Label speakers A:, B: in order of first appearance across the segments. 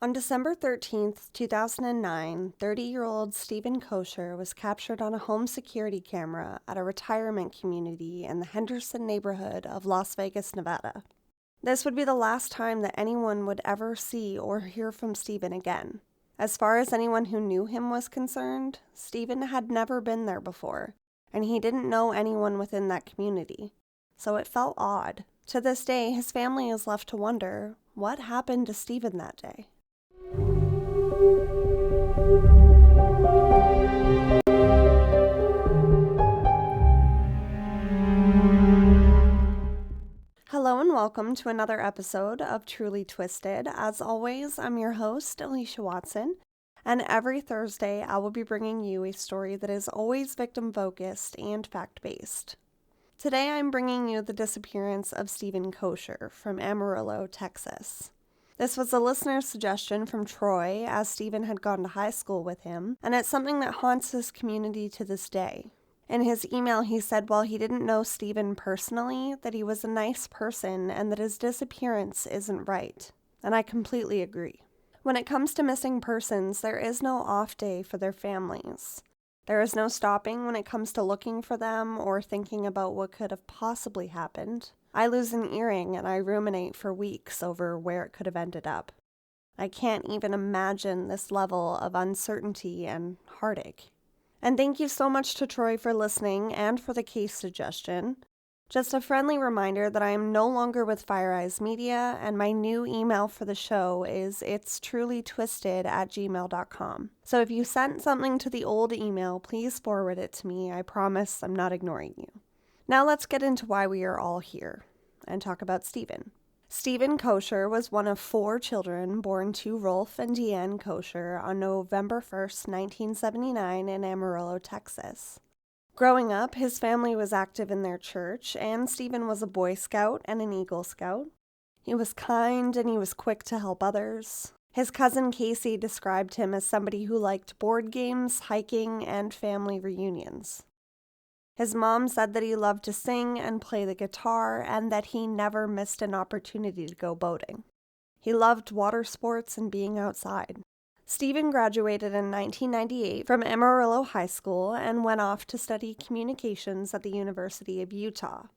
A: On December 13th, 2009, 30-year-old Steven Koecher was captured on a home security camera at a retirement community in the Henderson neighborhood of Las Vegas, Nevada. This would be the last time that anyone would ever see or hear from Steven again. As far as anyone who knew him was concerned, Steven had never been there before, and he didn't know anyone within that community. So it felt odd. To this day, his family is left to wonder, what happened to Steven that day? Hello and welcome to another episode of Truly Twisted. As always, I'm your host, Alicia Watson, and every Thursday I will be bringing you a story that is always victim-focused and fact-based. Today I'm bringing you the disappearance of Steven Koecher from Amarillo, Texas. This was a listener's suggestion from Troy, as Steven had gone to high school with him, and it's something that haunts his community to this day. In his email, he said while he didn't know Steven personally, that he was a nice person and that his disappearance isn't right. And I completely agree. When it comes to missing persons, there is no off day for their families. There is no stopping when it comes to looking for them or thinking about what could have possibly happened. I lose an earring and I ruminate for weeks over where it could have ended up. I can't even imagine this level of uncertainty and heartache. And thank you so much to Troy for listening and for the case suggestion. Just a friendly reminder that I am no longer with Fire Eyes Media, and my new email for the show is itstrulytwisted@gmail.com. So if you sent something to the old email, please forward it to me. I promise I'm not ignoring you. Now let's get into why we are all here and talk about Steven. Steven Koecher was one of 4 children born to Rolf and Deanne Koecher on November 1st, 1979 in Amarillo, Texas. Growing up, his family was active in their church, and Steven was a Boy Scout and an Eagle Scout. He was kind and he was quick to help others. His cousin Casey described him as somebody who liked board games, hiking, and family reunions. His mom said that he loved to sing and play the guitar and that he never missed an opportunity to go boating. He loved water sports and being outside. Steven graduated in 1998 from Amarillo High School and went off to study communications at the University of Utah.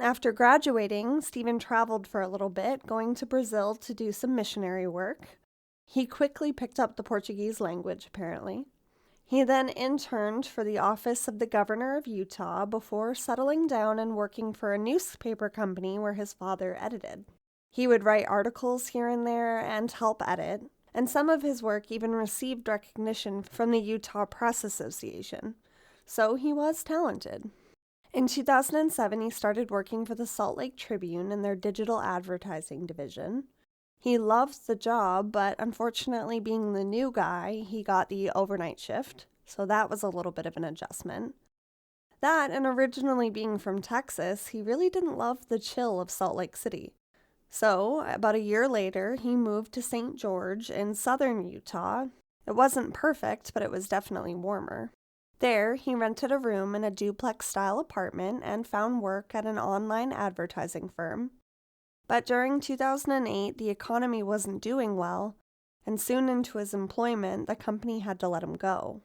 A: After graduating, Steven traveled for a little bit, going to Brazil to do some missionary work. He quickly picked up the Portuguese language, apparently. He then interned for the office of the governor of Utah before settling down and working for a newspaper company where his father edited. He would write articles here and there and help edit, and some of his work even received recognition from the Utah Press Association. So he was talented. In 2007, he started working for the Salt Lake Tribune in their digital advertising division. He loved the job, but unfortunately, being the new guy, he got the overnight shift, so that was a little bit of an adjustment. That, and originally being from Texas, he really didn't love the chill of Salt Lake City. So, about a year later, he moved to St. George in southern Utah. It wasn't perfect, but it was definitely warmer. There, he rented a room in a duplex-style apartment and found work at an online advertising firm. But during 2008, the economy wasn't doing well, and soon into his employment, the company had to let him go.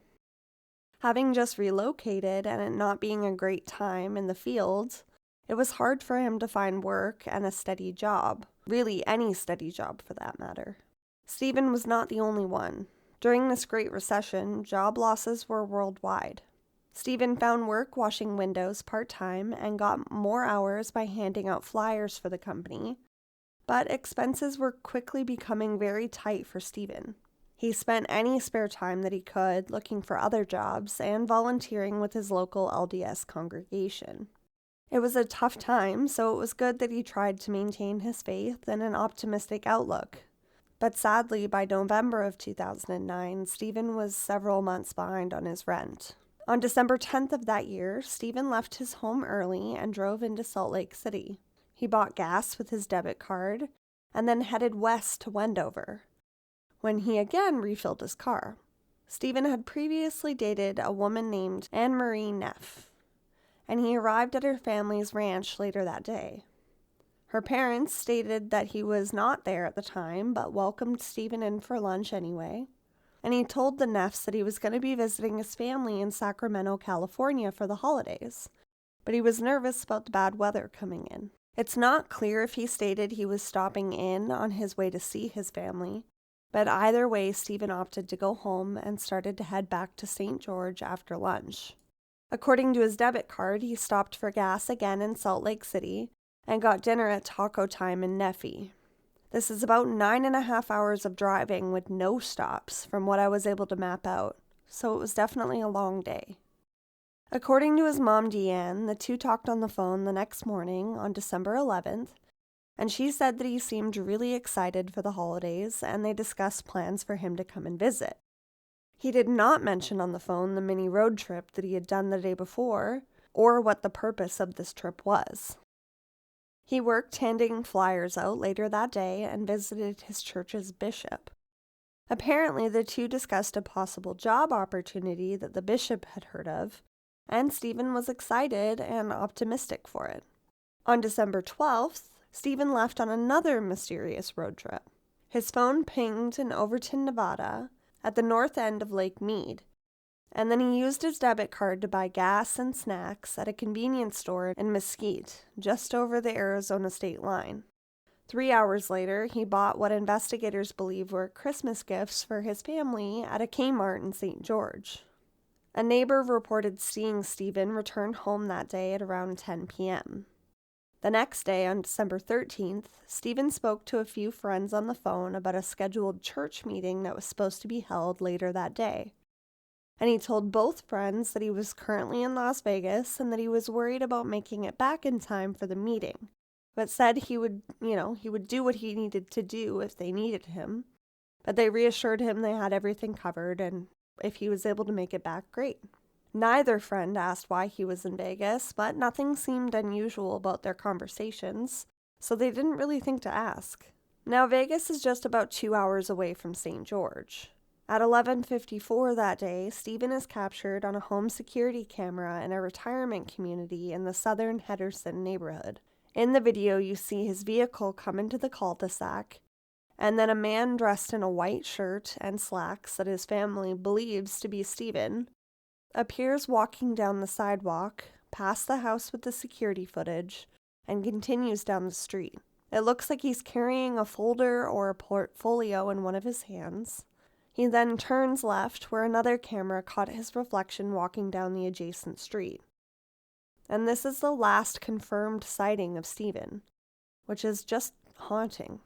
A: Having just relocated and it not being a great time in the field, it was hard for him to find work and a steady job, really any steady job for that matter. Steven was not the only one. During this Great Recession, job losses were worldwide. Steven found work washing windows part-time and got more hours by handing out flyers for the company, but expenses were quickly becoming very tight for Steven. He spent any spare time that he could looking for other jobs and volunteering with his local LDS congregation. It was a tough time, so it was good that he tried to maintain his faith and an optimistic outlook. But sadly, by November of 2009, Steven was several months behind on his rent. On December 10th of that year, Steven left his home early and drove into Salt Lake City. He bought gas with his debit card and then headed west to Wendover, when he again refilled his car. Steven had previously dated a woman named Anne-Marie Neff, and he arrived at her family's ranch later that day. Her parents stated that he was not there at the time, but welcomed Steven in for lunch anyway. And he told the Neffs that he was going to be visiting his family in Sacramento, California for the holidays, but he was nervous about the bad weather coming in. It's not clear if he stated he was stopping in on his way to see his family, but either way, Steven opted to go home and started to head back to St. George after lunch. According to his debit card, he stopped for gas again in Salt Lake City and got dinner at Taco Time in Neffy. This is about 9.5 hours of driving with no stops from what I was able to map out, so it was definitely a long day. According to his mom, Deanne, the two talked on the phone the next morning on December 11th, and she said that he seemed really excited for the holidays and they discussed plans for him to come and visit. He did not mention on the phone the mini road trip that he had done the day before or what the purpose of this trip was. He worked handing flyers out later that day and visited his church's bishop. Apparently, the two discussed a possible job opportunity that the bishop had heard of, and Steven was excited and optimistic for it. On December 12th, Steven left on another mysterious road trip. His phone pinged in Overton, Nevada, at the north end of Lake Mead, and then he used his debit card to buy gas and snacks at a convenience store in Mesquite, just over the Arizona state line. 3 hours later, he bought what investigators believe were Christmas gifts for his family at a Kmart in St. George. A neighbor reported seeing Steven return home that day at around 10 p.m. The next day, on December 13th, Steven spoke to a few friends on the phone about a scheduled church meeting that was supposed to be held later that day. And he told both friends that he was currently in Las Vegas and that he was worried about making it back in time for the meeting, but said he would do what he needed to do if they needed him. But they reassured him they had everything covered, and if he was able to make it back, great. Neither friend asked why he was in Vegas, but nothing seemed unusual about their conversations, so they didn't really think to ask. Now, Vegas is just about 2 hours away from St. George. At 11:54 that day, Steven is captured on a home security camera in a retirement community in the southern Henderson neighborhood. In the video, you see his vehicle come into the cul-de-sac, and then a man dressed in a white shirt and slacks that his family believes to be Steven appears walking down the sidewalk, past the house with the security footage, and continues down the street. It looks like he's carrying a folder or a portfolio in one of his hands. He then turns left where another camera caught his reflection walking down the adjacent street. And this is the last confirmed sighting of Steven, which is just haunting.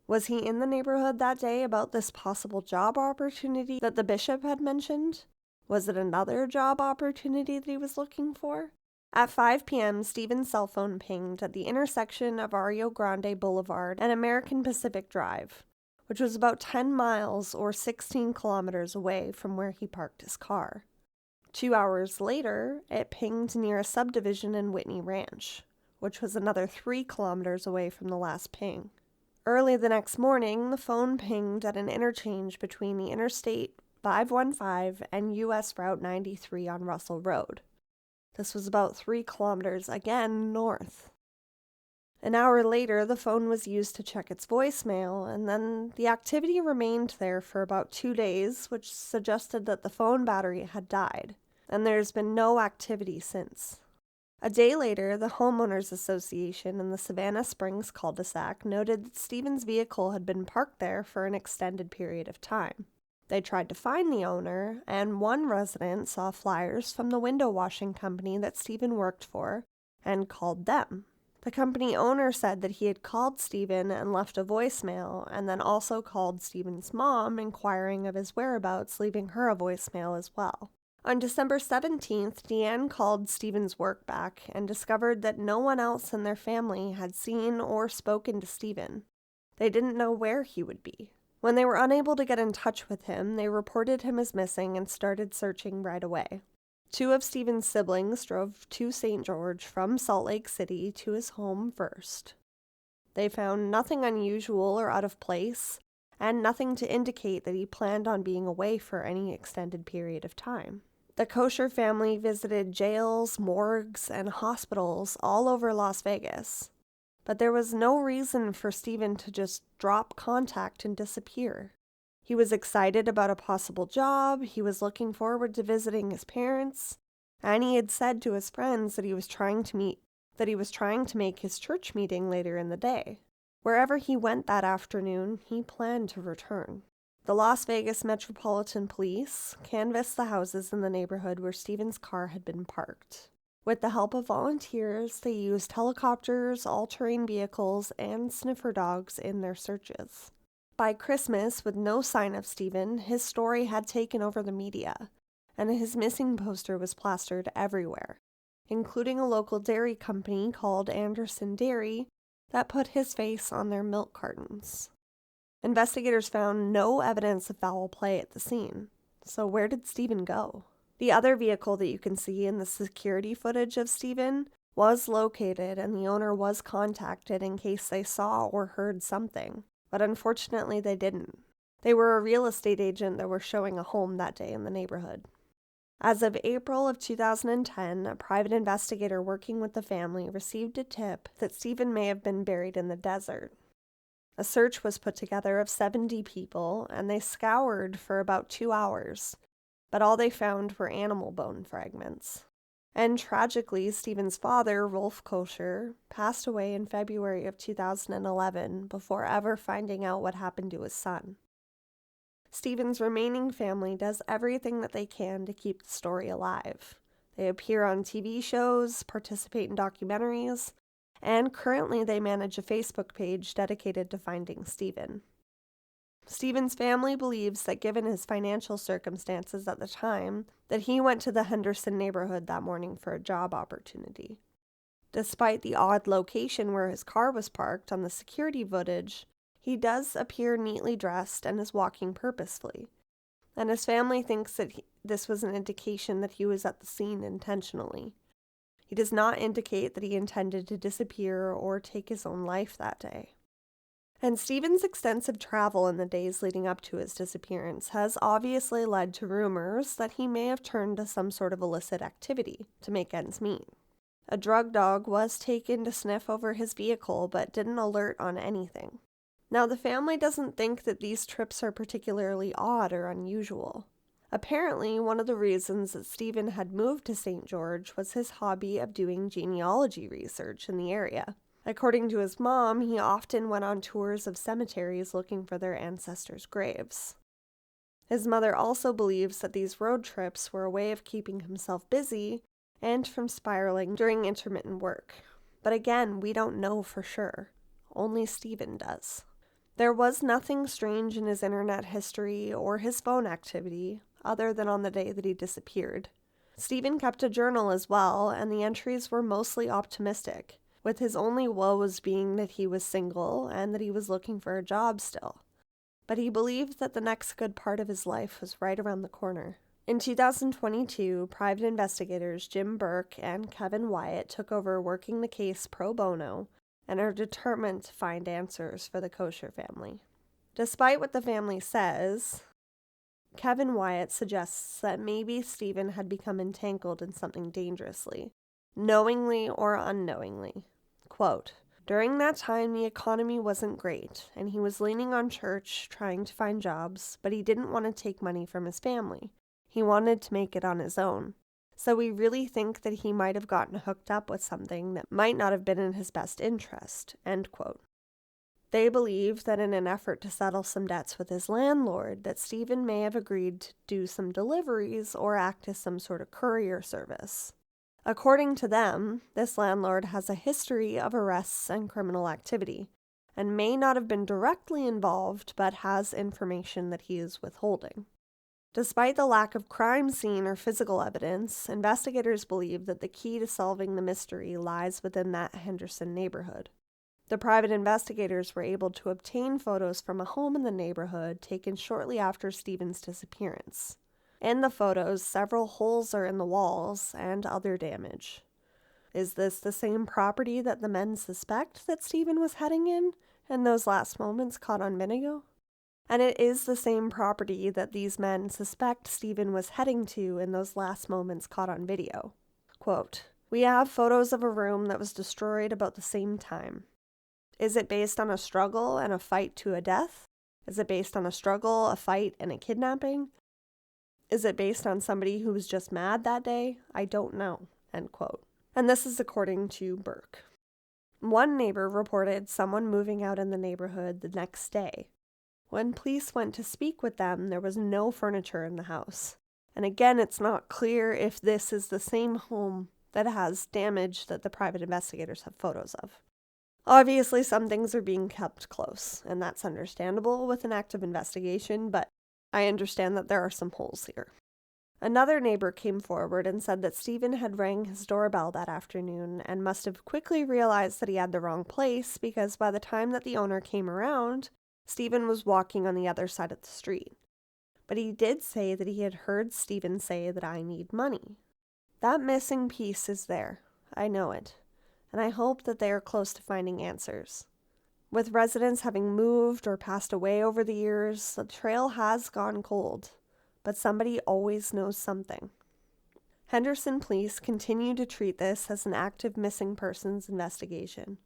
A: Was he in the neighborhood that day about this possible job opportunity that the bishop had mentioned? Was it another job opportunity that he was looking for? At 5 p.m., Steven's cell phone pinged at the intersection of Rio Grande Boulevard and American Pacific Drive, which was about 10 miles or 16 kilometers away from where he parked his car. 2 hours later, it pinged near a subdivision in Whitney Ranch, which was another 3 kilometers away from the last ping. Early the next morning, the phone pinged at an interchange between the Interstate 515 and U.S. Route 93 on Russell Road. This was about 3 kilometers, again, north. An hour later, the phone was used to check its voicemail, and then the activity remained there for about 2 days, which suggested that the phone battery had died, and there's been no activity since. A day later, the Homeowners Association in the Savannah Springs cul-de-sac noted that Steven's vehicle had been parked there for an extended period of time. They tried to find the owner, and one resident saw flyers from the window washing company that Steven worked for and called them. The company owner said that he had called Steven and left a voicemail, and then also called Steven's mom inquiring of his whereabouts, leaving her a voicemail as well. On December 17th, Deanne called Steven's work back and discovered that no one else in their family had seen or spoken to Steven. They didn't know where he would be. When they were unable to get in touch with him, they reported him as missing and started searching right away. 2 of Steven's siblings drove to St. George from Salt Lake City to his home first. They found nothing unusual or out of place, and nothing to indicate that he planned on being away for any extended period of time. The Koecher family visited jails, morgues, and hospitals all over Las Vegas. But there was no reason for Steven to just drop contact and disappear. He was excited about a possible job, he was looking forward to visiting his parents, and he had said to his friends that he was trying to make his church meeting later in the day. Wherever he went that afternoon, he planned to return. The Las Vegas Metropolitan Police canvassed the houses in the neighborhood where Steven's car had been parked. With the help of volunteers, they used helicopters, all-terrain vehicles, and sniffer dogs in their searches. By Christmas, with no sign of Steven, his story had taken over the media, and his missing poster was plastered everywhere, including a local dairy company called Henderson Dairy that put his face on their milk cartons. Investigators found no evidence of foul play at the scene. So where did Steven go? The other vehicle that you can see in the security footage of Steven was located, and the owner was contacted in case they saw or heard something. But unfortunately, they didn't. They were a real estate agent that were showing a home that day in the neighborhood. As of April of 2010, a private investigator working with the family received a tip that Steven may have been buried in the desert. A search was put together of 70 people, and they scoured for about 2 hours, but all they found were animal bone fragments. And tragically, Steven's father, Rolf Koecher, passed away in February of 2011 before ever finding out what happened to his son. Steven's remaining family does everything that they can to keep the story alive. They appear on TV shows, participate in documentaries, and currently they manage a Facebook page dedicated to finding Steven. Steven's family believes that given his financial circumstances at the time, that he went to the Henderson neighborhood that morning for a job opportunity. Despite the odd location where his car was parked on the security footage, he does appear neatly dressed and is walking purposefully. And his family thinks that this was an indication that he was at the scene intentionally. He does not indicate that he intended to disappear or take his own life that day. And Steven's extensive travel in the days leading up to his disappearance has obviously led to rumors that he may have turned to some sort of illicit activity to make ends meet. A drug dog was taken to sniff over his vehicle but didn't alert on anything. Now, the family doesn't think that these trips are particularly odd or unusual. Apparently, one of the reasons that Steven had moved to St. George was his hobby of doing genealogy research in the area. According to his mom, he often went on tours of cemeteries looking for their ancestors' graves. His mother also believes that these road trips were a way of keeping himself busy and from spiraling during intermittent work. But again, we don't know for sure. Only Steven does. There was nothing strange in his internet history or his phone activity, other than on the day that he disappeared. Steven kept a journal as well, and the entries were mostly optimistic, with his only woes being that he was single and that he was looking for a job still. But he believed that the next good part of his life was right around the corner. In 2022, private investigators Jim Burke and Kevin Wyatt took over working the case pro bono and are determined to find answers for the Koecher family. Despite what the family says, Kevin Wyatt suggests that maybe Steven had become entangled in something dangerously, knowingly or unknowingly. Quote, "During that time, the economy wasn't great, and he was leaning on church, trying to find jobs, but he didn't want to take money from his family. He wanted to make it on his own. So we really think that he might have gotten hooked up with something that might not have been in his best interest." End quote. They believe that in an effort to settle some debts with his landlord, that Steven may have agreed to do some deliveries or act as some sort of courier service. According to them, this landlord has a history of arrests and criminal activity, and may not have been directly involved, but has information that he is withholding. Despite the lack of crime scene or physical evidence, investigators believe that the key to solving the mystery lies within that Henderson neighborhood. The private investigators were able to obtain photos from a home in the neighborhood taken shortly after Steven's disappearance. In the photos, several holes are in the walls and other damage. Is this the same property that the men suspect that Steven was heading in those last moments caught on video? And it is the same property that these men suspect Steven was heading to in those last moments caught on video. Quote, "We have photos of a room that was destroyed about the same time. Is it based on a struggle and a fight to a death? Is it based on a struggle, a fight, and a kidnapping? Is it based on somebody who was just mad that day? I don't know, end quote. And this is according to Burke. One neighbor reported someone moving out in the neighborhood the next day. When police went to speak with them, there was no furniture in the house. And again, it's not clear if this is the same home that has damage that the private investigators have photos of. Obviously, some things are being kept close, and that's understandable with an active investigation, but I understand that there are some holes here. Another neighbor came forward and said that Steven had rang his doorbell that afternoon and must have quickly realized that he had the wrong place because by the time that the owner came around, Steven was walking on the other side of the street. But he did say that he had heard Steven say that I need money. That missing piece is there. I know it. And I hope that they are close to finding answers. With residents having moved or passed away over the years, the trail has gone cold. But somebody always knows something. Henderson police continue to treat this as an active missing persons investigation.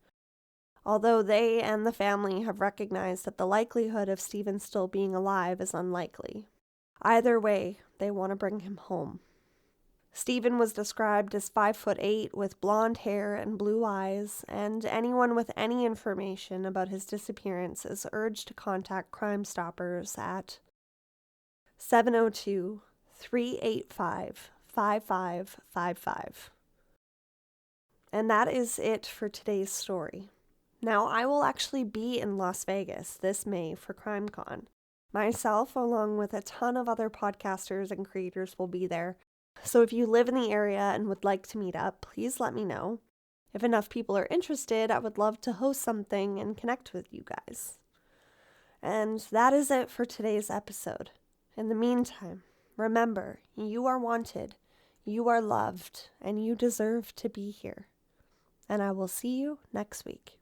A: Although they and the family have recognized that the likelihood of Steven still being alive is unlikely. Either way, they want to bring him home. Steven was described as 5'8" with blonde hair and blue eyes, and anyone with any information about his disappearance is urged to contact Crime Stoppers at 702-385-5555. And that is it for today's story. Now, I will actually be in Las Vegas this May for Crimecon. Myself, along with a ton of other podcasters and creators, will be there. So if you live in the area and would like to meet up, please let me know. If enough people are interested, I would love to host something and connect with you guys. And that is it for today's episode. In the meantime, remember, you are wanted, you are loved, and you deserve to be here. And I will see you next week.